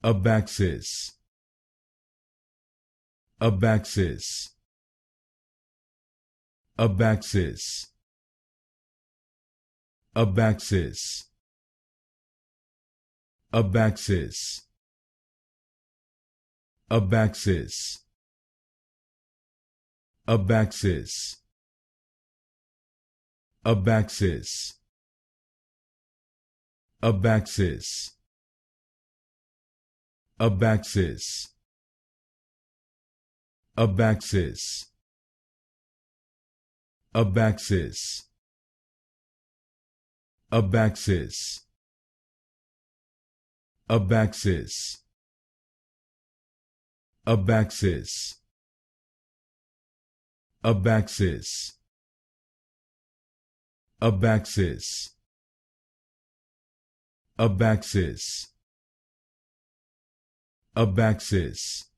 Abaxis, Abaxis, Abaxis, Abaxis, Abaxis, Abaxis, Abaxis, Abaxis, Abaxis, Abaxis, Abaxis, Abaxis, Abaxis, Abaxis, Abaxis, Abaxis, Abaxis, Abaxis, Abaxis,